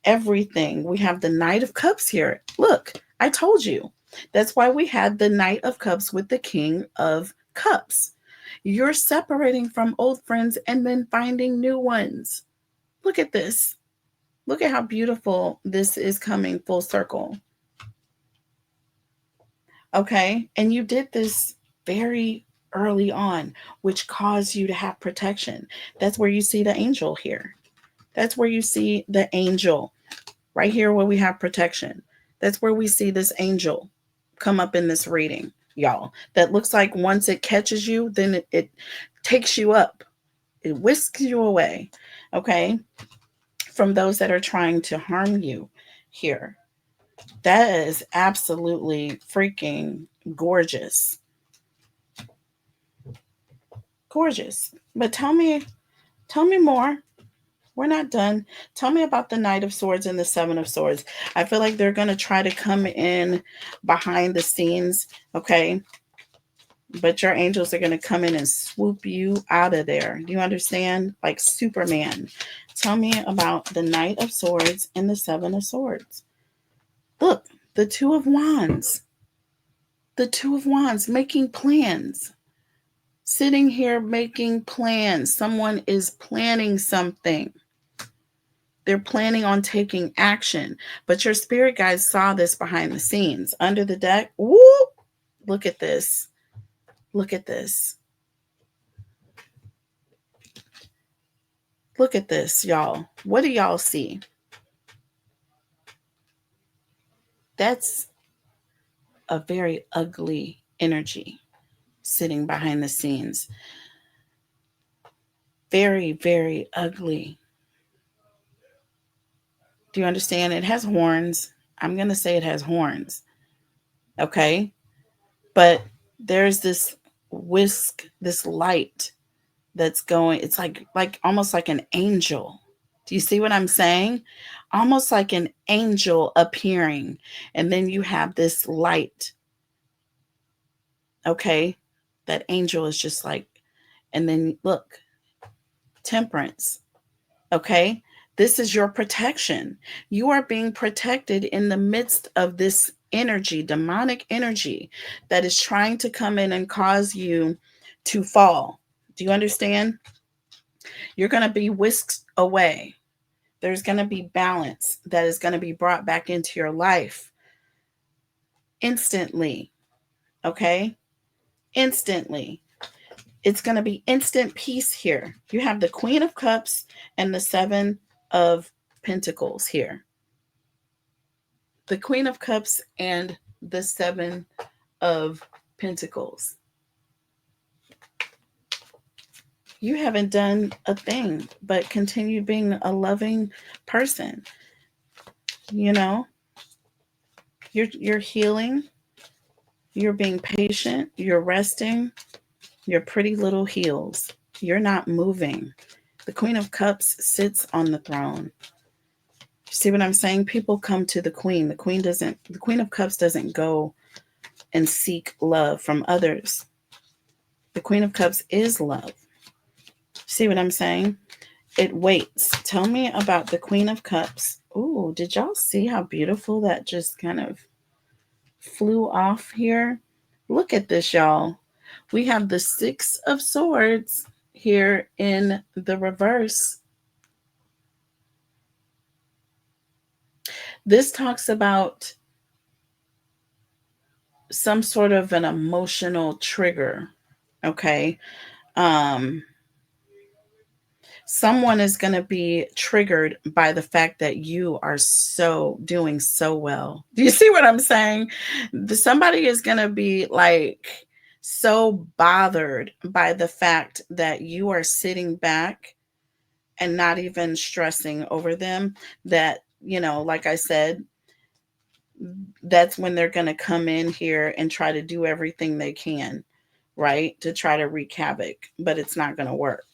everything. We have the Knight of Cups here. Look, I told you. That's why we had the Knight of Cups with the King of Cups. You're separating from old friends and then finding new ones. Look at this. Look at how beautiful this is coming full circle. Okay. And you did this very early on, which caused you to have protection. That's where you see the angel here. That's where you see the angel right here where we have protection. That's where we see this angel come up in this reading, y'all. That looks like once it catches you, then it takes you up. It whisks you away. Okay. From those that are trying to harm you here. That is absolutely freaking gorgeous. Gorgeous. But tell me more. We're not done. Tell me about the Knight of Swords and the Seven of Swords. I feel like they're going to try to come in behind the scenes, okay? But your angels are going to come in and swoop you out of there. Do you understand? Like Superman. Tell me about the Knight of Swords and the Seven of Swords. Look, the Two of Wands. The Two of Wands making plans. Sitting here making plans. Someone is planning something. They're planning on taking action. But your spirit guides saw this behind the scenes. Under the deck. Whoop! Look at this. Look at this. Look at this, y'all. What do y'all see? That's a very ugly energy sitting behind the scenes. Very, very ugly. Do you understand? It has horns. I'm going to say it has horns. Okay? But there's this whisk, this light that's going. It's like almost like an angel. Do you see what I'm saying? Almost like an angel appearing. And then you have this light. Okay? That angel is just like, and then look, temperance. Okay. This is your protection. You are being protected in the midst of this energy, demonic energy that is trying to come in and cause you to fall. Do you understand? You're going to be whisked away. There's going to be balance that is going to be brought back into your life instantly. Okay? Instantly. It's going to be instant peace here. You have the Queen of Cups and the Seven of Pentacles here. The Queen of Cups and the Seven of Pentacles. You haven't done a thing but continue being a loving person. You know, you're healing, you're being patient, you're resting, your pretty little heels. You're not moving. The Queen of Cups sits on the throne. See what I'm saying? People come to the Queen. The Queen of Cups doesn't go and seek love from others. The Queen of Cups is love. See what I'm saying? It waits. Tell me about the Queen of Cups. Ooh, did y'all see how beautiful that just kind of flew off here? Look at this, y'all. We have the Six of Swords here in the reverse. This talks about some sort of an emotional trigger, okay? Someone is going to be triggered by the fact that you are doing so well. Do you see what I'm saying? Somebody is going to be like so bothered by the fact that you are sitting back and not even stressing over them, that, you know, like I said, that's when they're going to come in here and try to do everything they can, right? To try to wreak havoc, but it's not going to work.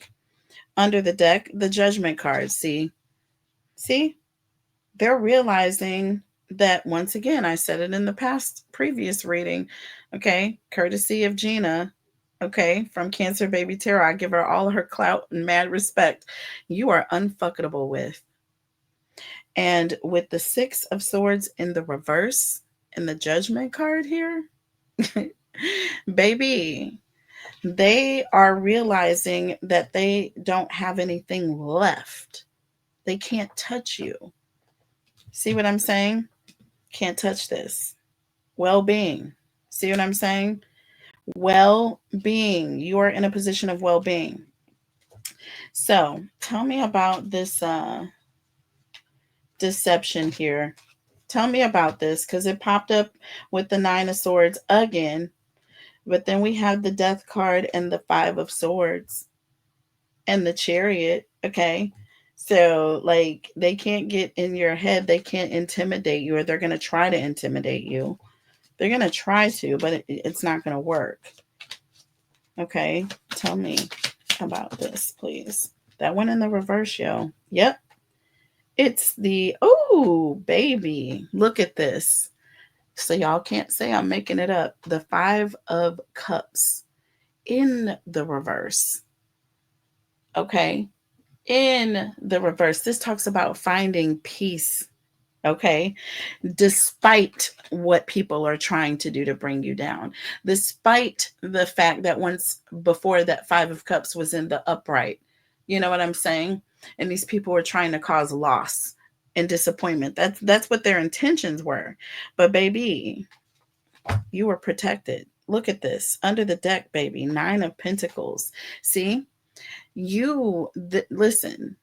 Under the deck, the Judgment card. See, they're realizing that, once again, I said it in the previous reading, okay, courtesy of Gina, okay, from Cancer Baby Tarot. I give her all her clout and mad respect. You are unfuckable with. And with the Six of Swords in the reverse and the Judgment card here, baby, they are realizing that they don't have anything left. They can't touch you. See what I'm saying? Can't touch this. Well-being. See what I'm saying? Well-being. You are in a position of well-being. So tell me about this deception here. Tell me about this, because it popped up with the Nine of Swords again. But then we have the Death card and the Five of Swords and the Chariot. Okay. So, like, they can't get in your head. They can't intimidate you, or they're going to try to intimidate you. They're going to try to, but it's not going to work. Okay. Tell me about this, please. That one in the reverse, yo. Yep. It's the, oh, baby. Look at this. So y'all can't say I'm making it up. The Five of Cups in the reverse. Okay. In the reverse, this talks about finding peace. Okay. Despite what people are trying to do to bring you down, despite the fact that once before that Five of Cups was in the upright, you know what I'm saying? And these people were trying to cause loss and disappointment. That's what their intentions were. But baby, you were protected. Look at this under the deck, baby. Nine of Pentacles. See, listen,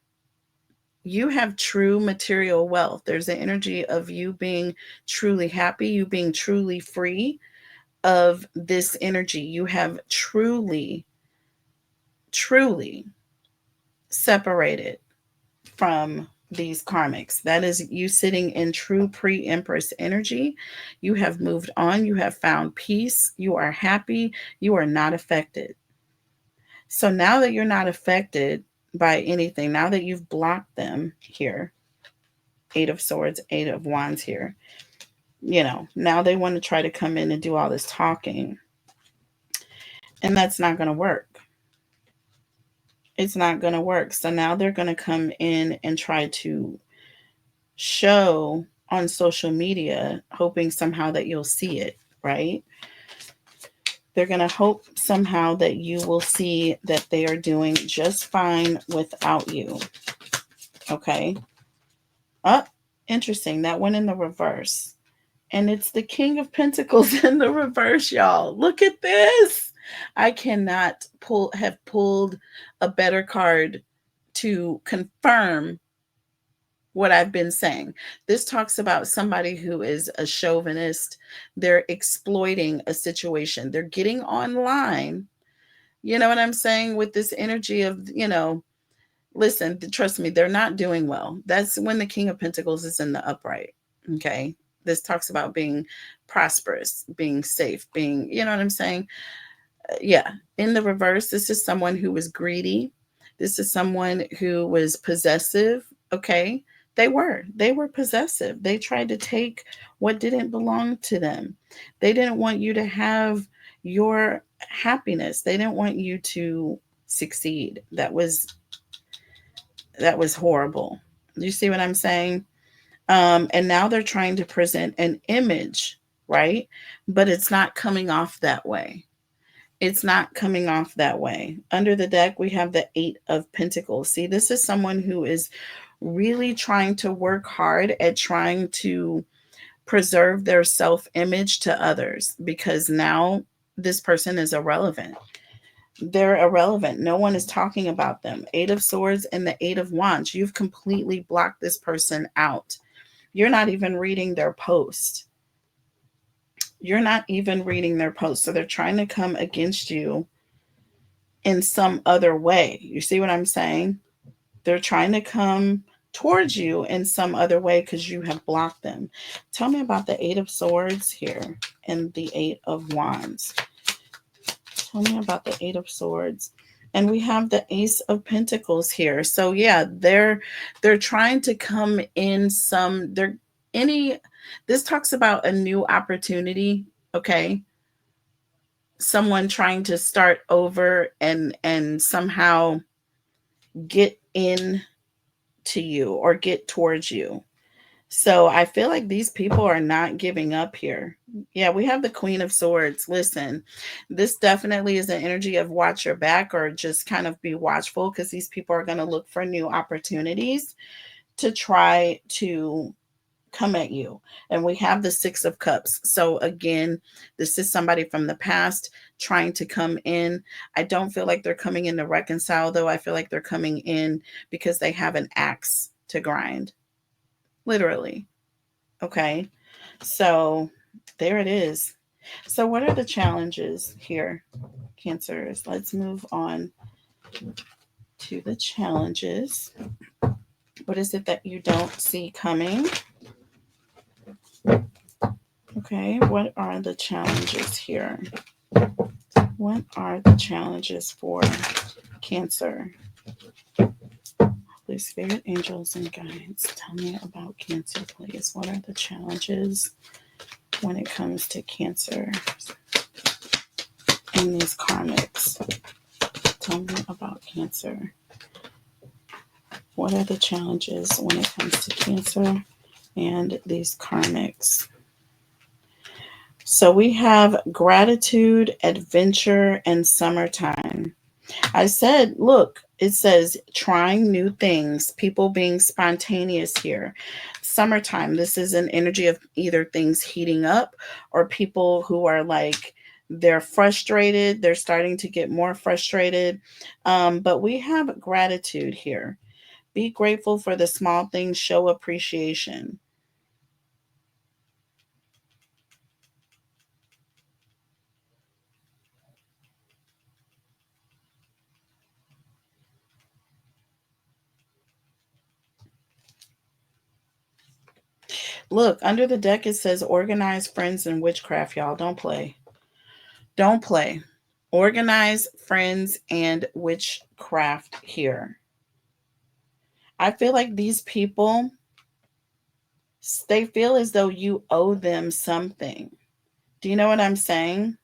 you have true material wealth. There's an energy of you being truly happy, you being truly free of this energy. You have truly, truly separated from these karmics. That is you sitting in true pre-empress energy. You have moved on. You have found peace. You are happy. You are not affected. So now that you're not affected by anything, now that you've blocked them here, Eight of Swords, Eight of Wands here, you know, now they want to try to come in and do all this talking. And that's not going to work. It's not going to work. So now they're going to come in and try to show on social media, hoping somehow that you'll see it, right? They're going to hope somehow that you will see that they are doing just fine without you. Okay. Oh, interesting. That went in the reverse. And it's the King of Pentacles in the reverse, y'all. Look at this. I cannot have pulled a better card to confirm what I've been saying. This talks about somebody who is a chauvinist. They're exploiting a situation. They're getting online. You know what I'm saying? With this energy of, listen, trust me, they're not doing well. That's when the King of Pentacles is in the upright. Okay. This talks about being prosperous, being safe, being, you know what I'm saying? Yeah. In the reverse, this is someone who was greedy. This is someone who was possessive. Okay. They were possessive. They tried to take what didn't belong to them. They didn't want you to have your happiness. They didn't want you to succeed. That was horrible. Do you see what I'm saying? And now they're trying to present an image, right? But it's not coming off that way. It's not coming off that way. Under the deck, we have the Eight of Pentacles. See, this is someone who is really trying to work hard at trying to preserve their self image to others, because now this person is irrelevant. They're irrelevant. No one is talking about them. Eight of Swords and the Eight of Wands. You've completely blocked this person out. You're not even reading their post. You're not even reading their post. So they're trying to come against you in some other way. You see what I'm saying? They're trying to come towards you in some other way because you have blocked them. Tell me about the Eight of Swords here and the Eight of Wands. Tell me about the Eight of Swords. And we have the Ace of Pentacles here. So yeah, they're trying to come in some they're any this talks about a new opportunity, okay? Someone trying to start over and somehow get in to you or get towards you. So I feel like these people are not giving up here. Yeah, we have the Queen of Swords. Listen, this definitely is an energy of watch your back, or just kind of be watchful, because these people are going to look for new opportunities to try to come at you. And we have the Six of Cups. So again, this is somebody from the past trying to come in. I don't feel like they're coming in to reconcile, though. I feel like they're coming in because they have an axe to grind. Literally. Okay. So there it is. So, what are the challenges here, Cancers? Let's move on to the challenges. What is it that you don't see coming? Okay. What are the challenges here? What are the challenges for Cancer? Holy Spirit, angels, and guides, tell me about Cancer, please. What are the challenges when it comes to Cancer and these karmics? Tell me about Cancer. What are the challenges when it comes to Cancer and these karmics? So we have gratitude, adventure, and summertime. I said, look, it says trying new things, people being spontaneous here. Summertime, this is an energy of either things heating up or people who are like, they're frustrated, they're starting to get more frustrated. But we have gratitude here. Be grateful for the small things, show appreciation. Look, under the deck it says organized friends and witchcraft, y'all. Don't play. Don't play. Organized friends and witchcraft here. I feel like these people, they feel as though you owe them something. Do you know what I'm saying?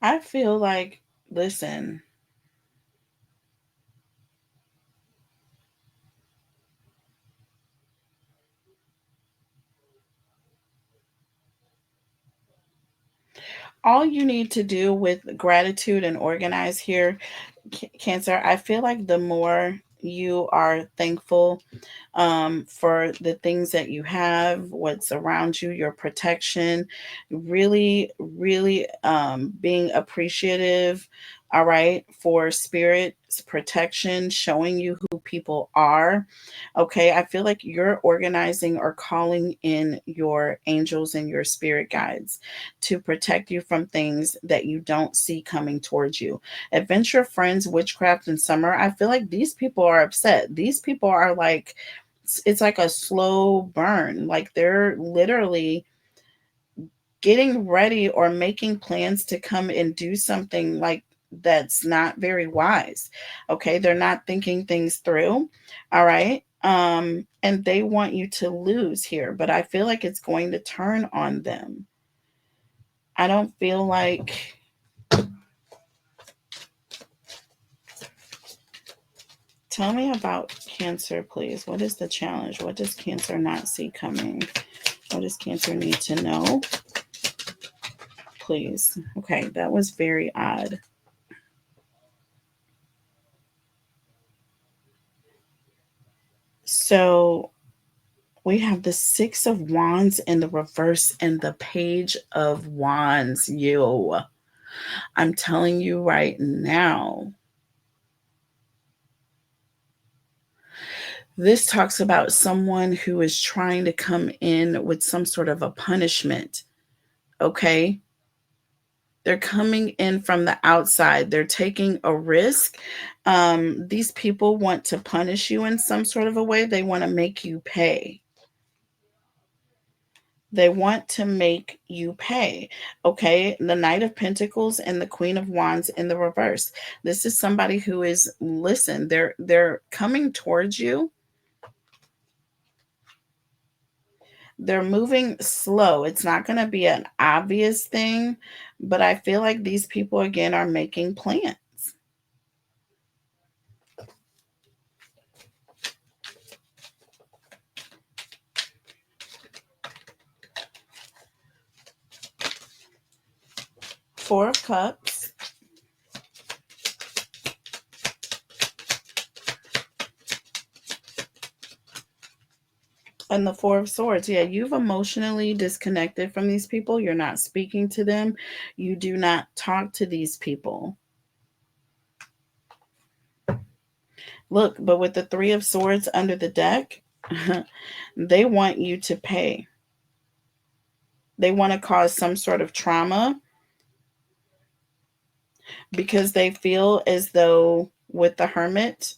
I feel like, listen, all you need to do with gratitude and organize here, Cancer, I feel like the more you are thankful for the things that you have, what's around you, your protection, really, really being appreciative, all right, for spirit's protection, showing you who people are. Okay, I feel like you're organizing or calling in your angels and your spirit guides to protect you from things that you don't see coming towards you. Adventure friends, witchcraft, and summer, I feel like these people are upset. These people are like, it's like a slow burn. Like they're literally getting ready or making plans to come and do something like that's not very wise. Okay, they're not thinking things through. All right. And they want you to lose here, but I feel like it's going to turn on them. I don't feel like, tell me about Cancer, please. What is the challenge? What does Cancer not see coming? What does Cancer need to know? Please. Okay, that was very odd. So we have the Six of Wands in the reverse and the Page of Wands. You, I'm telling you right now, this talks about someone who is trying to come in with some sort of a punishment. Okay. They're coming in from the outside. They're taking a risk. These people want to punish you in some sort of a way. They want to make you pay. They want to make you pay. Okay. The Knight of Pentacles and the Queen of Wands in the reverse. This is somebody who is, listen, they're coming towards you. They're moving slow. It's not going to be an obvious thing, but I feel like these people again are making plans. Four of Cups. And the Four of Swords. Yeah, you've emotionally disconnected from these people. You're not speaking to them. You do not talk to these people. Look, but with the Three of Swords under the deck, they want you to pay. They want to cause some sort of trauma because they feel as though with the Hermit,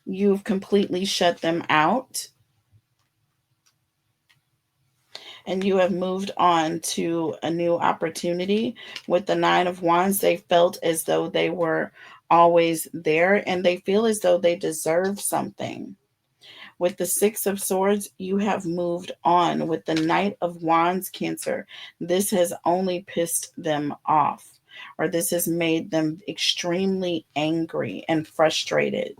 you've completely shut them out and you have moved on to a new opportunity. With the Nine of Wands, they felt as though they were always there and they feel as though they deserve something. With the Six of Swords, you have moved on. With the Knight of Wands, Cancer, this has only pissed them off, or this has made them extremely angry and frustrated.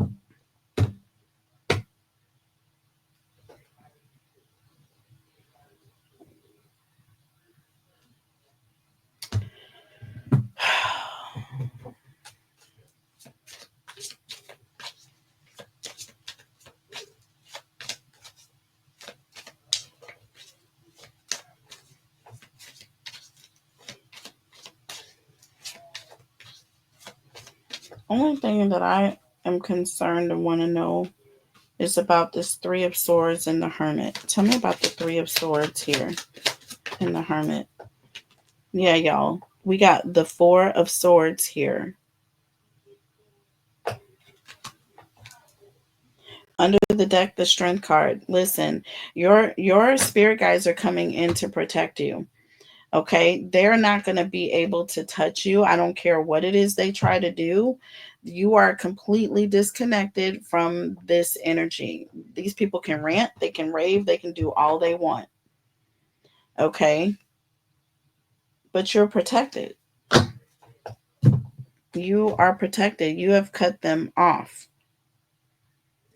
Only thing that I am concerned and want to know is about this Three of Swords and the Hermit. Tell me about the Three of Swords here and the Hermit. Yeah, y'all. We got the Four of Swords here. Under the deck, the Strength card. Listen, your spirit guides are coming in to protect you. Okay? They're not going to be able to touch you. I don't care what it is they try to do. You are completely disconnected from this energy. These people can rant, they can rave, they can do all they want. Okay? But you're protected. You are protected. You have cut them off.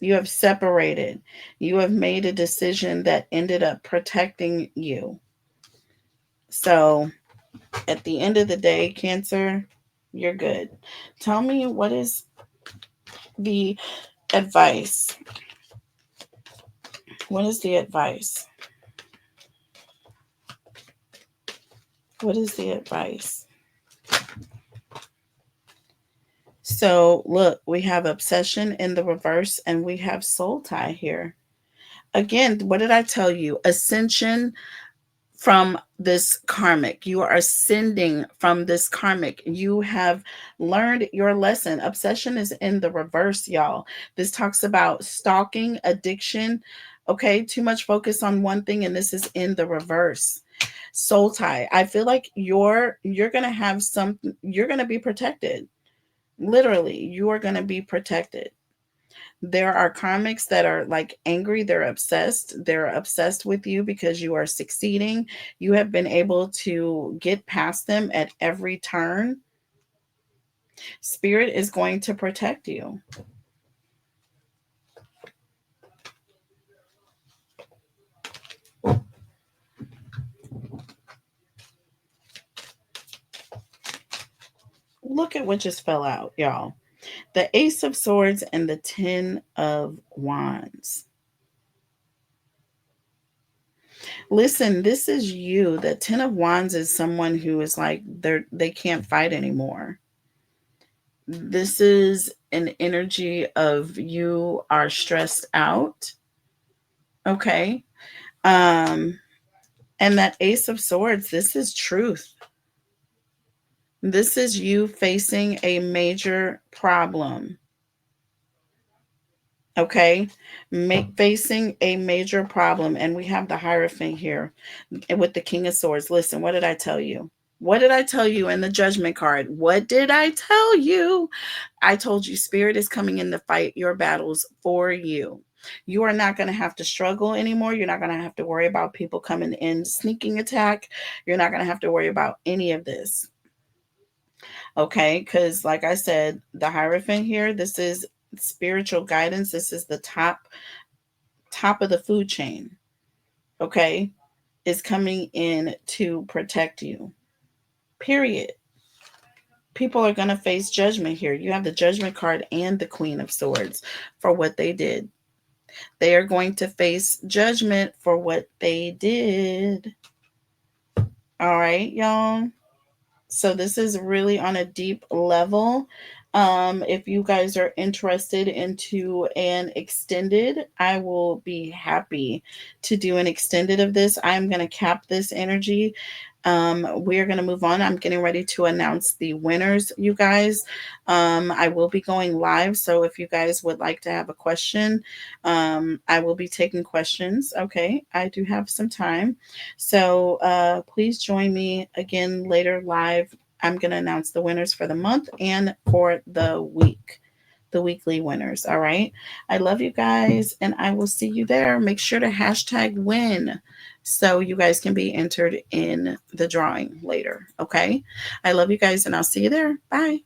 You have separated. You have made a decision that ended up protecting you. So at the end of the day, Cancer, you're good. Tell me, what is the advice? What is the advice? What is the advice? So, look, we have obsession in the reverse and we have soul tie here. Again, what did I tell you? Ascension from this karmic. You are ascending from this karmic. You have learned your lesson. Obsession is in the reverse, y'all. This talks about stalking, addiction. Okay, too much focus on one thing, and this is in the reverse. Soul tie. I feel like you're gonna have some. You're gonna be protected. Literally, you are gonna be protected. There are karmics that are like angry, they're obsessed. They're obsessed with you because you are succeeding. You have been able to get past them at every turn. Spirit is going to protect you. Look at what just fell out, y'all. The Ace of Swords and the Ten of Wands. Listen, this is you. The Ten of Wands is someone who is like they can't fight anymore. This is an energy of you are stressed out. Okay. Um, and that Ace of Swords, this is truth. This is you facing a major problem. Okay. Facing a major problem. And we have the Hierophant here with the King of Swords. Listen, what did I tell you? What did I tell you in the Judgment card? What did I tell you? I told you Spirit is coming in to fight your battles for you. You are not going to have to struggle anymore. You're not going to have to worry about people coming in sneaking attack. You're not going to have to worry about any of this. Okay? Because, like I said, the Hierophant here, this is spiritual guidance. This is the top of the food chain. Okay? Is coming in to protect you. Period. People are going to face judgment here. You have the Judgment card and the Queen of Swords for what they did. They are going to face judgment for what they did. All right, y'all. So this is really on a deep level. If you guys are interested into an extended, I will be happy to do an extended of this. I'm going to cap this energy. We're going to move on. I'm getting ready to announce the winners, you guys. I will be going live. So if you guys would like to have a question, I will be taking questions. Okay. I do have some time. So please join me again later live. I'm going to announce the winners for the month and for the week. The weekly winners. All right. I love you guys and I will see you there. Make sure to hashtag win so you guys can be entered in the drawing later. Okay. I love you guys and I'll see you there. Bye.